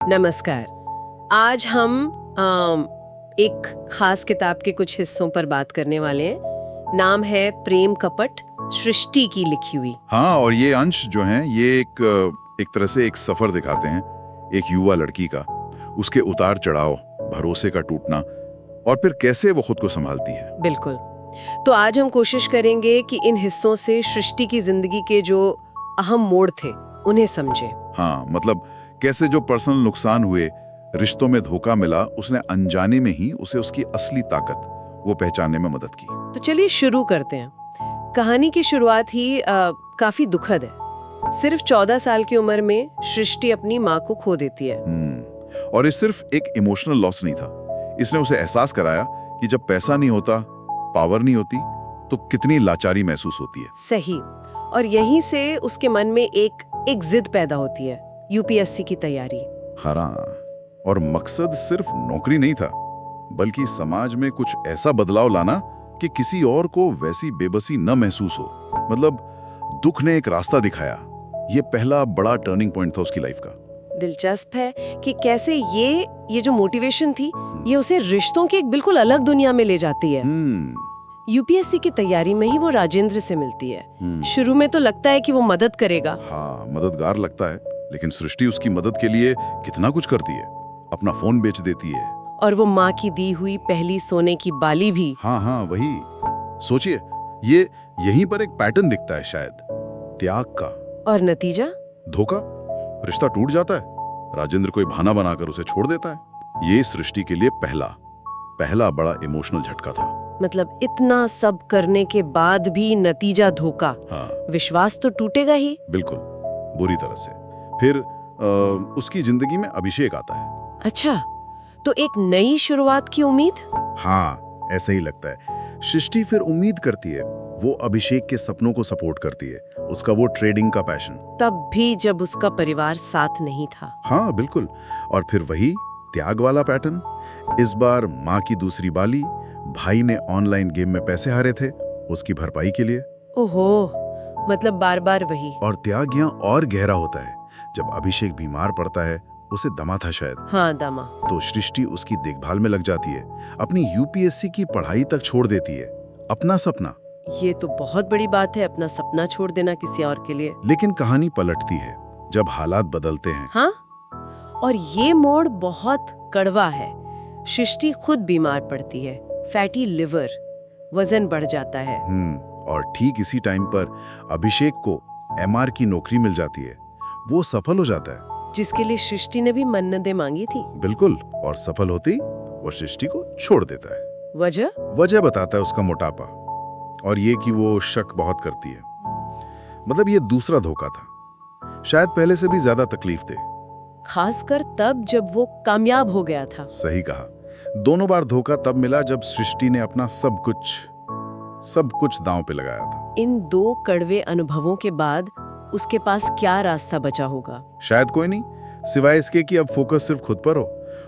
नमस्कार। आज हम एक खास किताब के कुछ हिस्सों पर बात करने वाले हैं। नाम है प्रेम कपट, सृष्टि की लिखी हुई। हाँ, और ये अंश जो हैं ये एक तरह से एक सफर दिखाते हैं एक युवा लड़की का, उसके उतार चढ़ाव, भरोसे का टूटना और फिर कैसे वो खुद को संभालती है। बिल्कुल। तो आज हम कोशिश करेंगे कि इन हिस्सों से सृष्टि की जिंदगी के जो अहम मोड़ थे उन्हें समझें। हाँ, मतलब कैसे जो पर्सनल नुकसान हुए, रिश्तों में धोखा मिला, उसने अनजाने में ही उसे उसकी असली ताकत वो पहचानने में मदद की। तो चलिए शुरू करते हैं। कहानी की शुरुआत ही काफी दुखद है। सिर्फ 14 साल की उम्र में सृष्टि अपनी माँ को खो देती है। और ये सिर्फ एक इमोशनल लॉस नहीं था, इसने उसे एहसास कराया कि जब पैसा नहीं होता, पावर नहीं होती, तो कितनी लाचारी महसूस होती है। सही। और यहीं से उसके मन में एक जिद पैदा होती है, यूपीएससी की तैयारी। हाँ, और मकसद सिर्फ नौकरी नहीं था, बल्कि समाज में कुछ ऐसा बदलाव लाना कि किसी और को वैसी बेबसी न महसूस हो। मतलब दुख ने एक रास्ता दिखाया। ये पहला बड़ा टर्निंग पॉइंट था उसकी लाइफ का। दिलचस्प है कि कैसे ये जो मोटिवेशन थी, ये उसे रिश्तों की एक बिल्कुल अलग दुनिया में ले जाती है। यूपीएससी की तैयारी में ही वो राजेंद्र से मिलती है। शुरू में तो लगता है कि वो मदद करेगा। हाँ, मददगार लगता है, लेकिन सृष्टि उसकी मदद के लिए कितना कुछ करती है। अपना फोन बेच देती है, और वो माँ की दी हुई पहली सोने की बाली भी। हाँ, वही। सोचिए, ये यहीं पर एक पैटर्न दिखता है शायद, त्याग का। और नतीजा? धोखा। रिश्ता टूट जाता है, राजेंद्र कोई बहाना बनाकर उसे छोड़ देता है। ये सृष्टि के लिए पहला बड़ा इमोशनल झटका था। मतलब इतना सब करने के बाद भी नतीजा धोखा। हाँ, विश्वास तो टूटेगा ही। बिल्कुल, बुरी तरह से। फिर उसकी जिंदगी में अभिषेक आता है। अच्छा, तो एक नई शुरुआत की उम्मीद? हाँ, ऐसा ही लगता है। सृष्टि फिर उम्मीद करती है, वो अभिषेक के सपनों को सपोर्ट करती है, उसका वो ट्रेडिंग का पैशन। तब भी जब उसका परिवार साथ नहीं था। हाँ, बिल्कुल। और फिर वही त्याग वाला पैटर्न। इस बार माँ की दूसरी बाली, भाई ने ऑनलाइन गेम में पैसे हारे थे, उसकी भरपाई के लिए। ओहो, मतलब बार बार वही। और त्याग यहाँ और गहरा होता है जब अभिषेक बीमार पड़ता है, उसे दमा था शायद। हाँ, दमा। तो सृष्टि उसकी देखभाल में लग जाती है, अपनी यूपीएससी की पढ़ाई तक छोड़ देती है, अपना सपना। ये तो बहुत बड़ी बात है, अपना सपना छोड़ देना किसी और के लिए। लेकिन कहानी पलटती है जब हालात बदलते हैं। हाँ, और ये मोड़ बहुत कड़वा है। सृष्टि खुद बीमार पड़ती है, फैटी लिवर, वजन बढ़ जाता है। और ठीक इसी टाइम पर अभिषेक को एमआर की नौकरी मिल जाती है। वो सफल हो जाता है, जिसके लिए सृष्टि ने भी मन्नतें मांगी थी। बिल्कुल। और सफल होती वो सृष्टि को छोड़ देता है। वजह बताता है उसका मोटापा, और ये कि वो शक बहुत करती है। मतलब ये दूसरा धोखा था, शायद पहले से भी ज्यादा तकलीफ दे, खासकर तब जब वो कामयाब हो गया था। सही कहा। दोनों बार धोखा तब मिला जब सृष्टि ने अपना सब कुछ दांव पे लगाया था। इन दो कड़वे अनुभवों के बाद उसके पास क्या रास्ता बचा होगा? शायद कोई नहीं, सिवाय इसके कि अब फोकस सिर्फ खुद पर हो।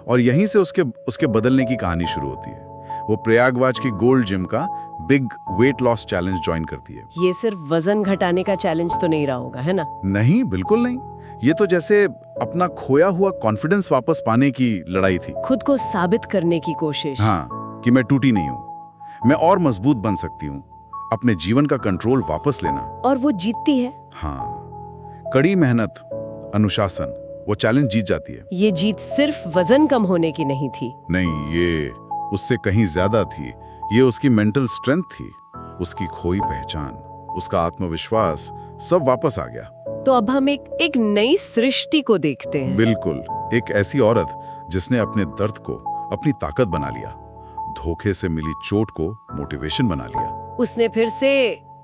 और यहीं से उसके बदलने की कहानी शुरू होती है। वो प्रयागराज की गोल्ड जिम का big weight loss challenge join करती है। ये सिर्फ वजन घटाने का चैलेंज तो नहीं रहा होगा, है ना? नहीं, बिल्कुल नहीं। ये तो जैसे अपना खोया हुआ कॉन्फिडेंस वापस पाने की लड़ाई थी। खुद को साबित करने की कोशिश। हाँ, कि मैं टूटी नहीं हूँ, मैं और मजबूत बन सकती हूँ, अपने जीवन का कंट्रोल वापस लेना। और वो जीतती है। हाँ, कड़ी मेहनत, अनुशासन, वो चैलेंज जीत जाती है। ये जीत सिर्फ वजन कम होने की नहीं थी। नहीं, ये उससे कहीं ज्यादा थी। ये उसकी मेंटल स्ट्रेंथ थी, उसकी खोई पहचान, उसका आत्मविश्वास, सब वापस आ गया। तो अब हम एक नई सृष्टि को देखते हैं। बिल्कुल, एक ऐसी औरत जिसने अपने दर्द को अपनी ताकत बना लिया, धोखे से मिली चोट को मोटिवेशन बना लिया। उसने फिर से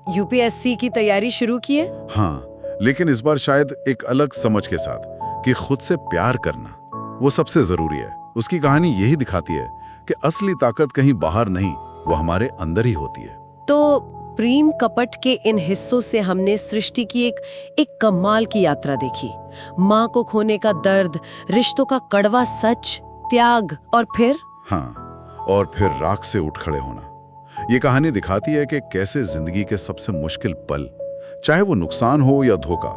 यूपीएससी की तैयारी शुरू की है। हाँ, लेकिन इस बार शायद एक अलग समझ के साथ कि खुद से प्यार करना वो सबसे जरूरी है। उसकी कहानी यही दिखाती है कि असली ताकत कहीं बाहर नहीं, वो हमारे अंदर ही होती है। तो प्रेम कपट के इन हिस्सों से हमने सृष्टि की एक कमाल की यात्रा देखी। माँ को खोने का दर्द, रिश्तों का कड़वा सच, त्याग, और फिर राख से उठ खड़े होना। ये कहानी दिखाती है कि कैसे जिंदगी के सबसे मुश्किल पल, चाहे वो नुकसान हो या धोखा,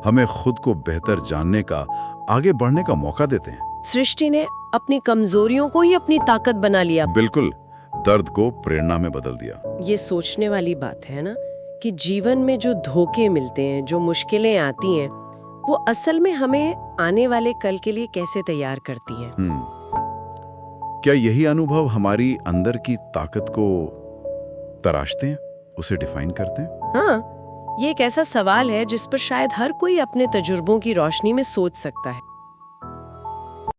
हमें खुद को बेहतर जानने का, आगे बढ़ने का मौका देते हैं। सृष्टि ने अपनी कमजोरियों को ही अपनी ताकत बना लिया। बिल्कुल, दर्द को प्रेरणा में बदल दिया। ये सोचने वाली बात है ना कि जीवन में जो धोखे मिलते हैं, जो मुश्किलें आती हैं, वो असल में हमें आने वाले कल के लिए कैसे तैयार करती हैं। क्या यही अनुभव हमारी अंदर की ताकत को तराशते हैं, उसे डिफाइन करते हैं? हाँ, ये एक ऐसा सवाल है जिस पर शायद हर कोई अपने तजुर्बों की रोशनी में सोच सकता है।